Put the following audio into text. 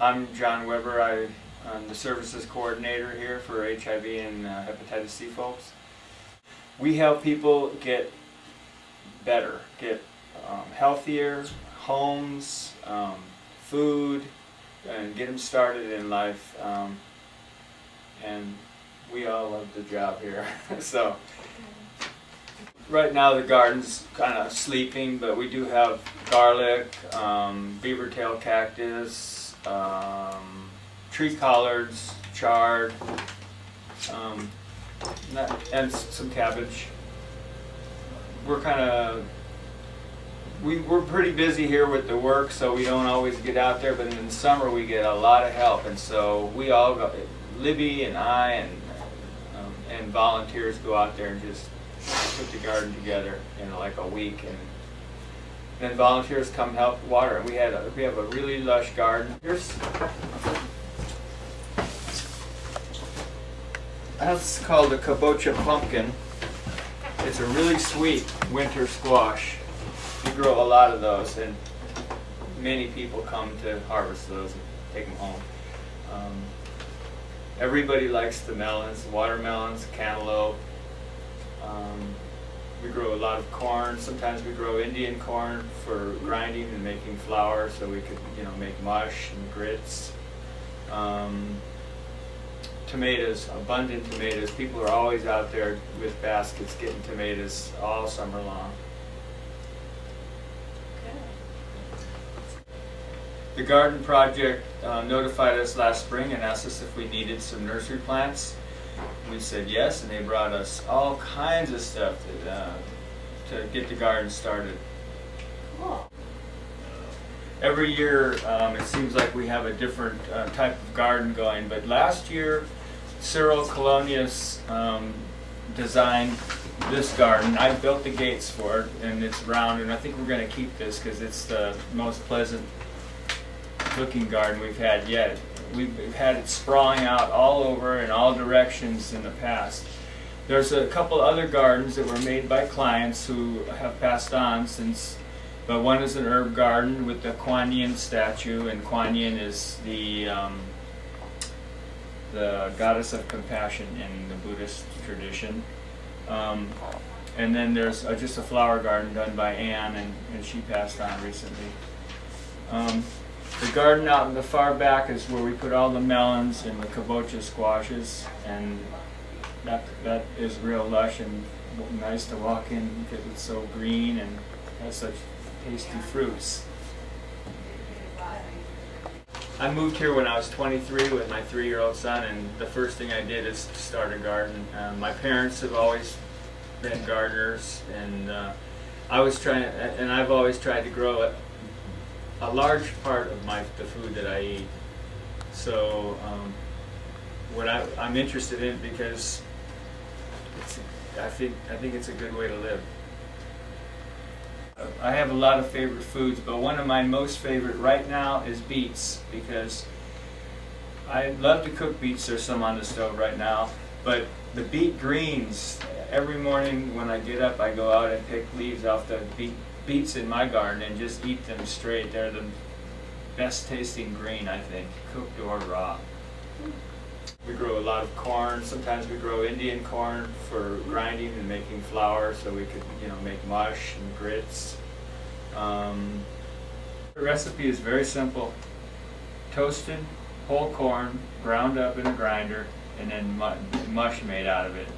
I'm John Weber. I'm the services coordinator here for HIV and hepatitis C folks. We help people get better, get healthier, homes, food, and get them started in life. And we all love the job here. So right now the garden's kind of sleeping, but we do have garlic, beaver tail cactus, tree collards, chard, and some cabbage. We're pretty busy here with the work, so we don't always get out there, but in the summer we get a lot of help, and so we all go, Libby and I and volunteers go out there and just put the garden together in like a week, and then volunteers come help water it. We have a really lush garden. That's called a kabocha pumpkin. It's a really sweet winter squash. We grow a lot of those, and many people come to harvest those and take them home. Everybody likes the melons, watermelons, cantaloupe. We grow a lot of corn. Sometimes we grow Indian corn for grinding and making flour, so we could, make mush and grits. Tomatoes, abundant tomatoes. People are always out there with baskets getting tomatoes all summer long. The garden project notified us last spring and asked us if we needed some nursery plants. We said yes, and they brought us all kinds of stuff to get the garden started. Cool. Every year it seems like we have a different type of garden going, but last year Cyril Colonius designed this garden. I built the gates for it, and it's round, and I think we're going to keep this because it's the most pleasant looking garden we've had yet. We've had it sprawling out all over in all directions in the past. There's a couple other gardens that were made by clients who have passed on since, but one is an herb garden with the Kuan Yin statue, and Kuan Yin is the goddess of compassion in the Buddhist tradition. And then there's just a flower garden done by Anne, and she passed on recently. The garden out in the far back is where we put all the melons and the kabocha squashes, and that is real lush and nice to walk in because it's so green and has such tasty fruits. I moved here when I was 23 with my 3-year-old son, and the first thing I did is start a garden. My parents have always been gardeners, and I've always tried to grow a large part of the food that I eat. So I'm interested in it because I think it's a good way to live. I have a lot of favorite foods, but one of my most favorite right now is beets, because I love to cook beets. There's some on the stove right now, but the beet greens, every morning when I get up I go out and pick leaves off the beets in my garden and just eat them straight. They're the best tasting green, I think, cooked or raw. We grow a lot of corn. Sometimes we grow Indian corn for grinding and making flour, so we could, make mush and grits. The recipe is very simple. Toasted whole corn, ground up in a grinder, and then mush made out of it.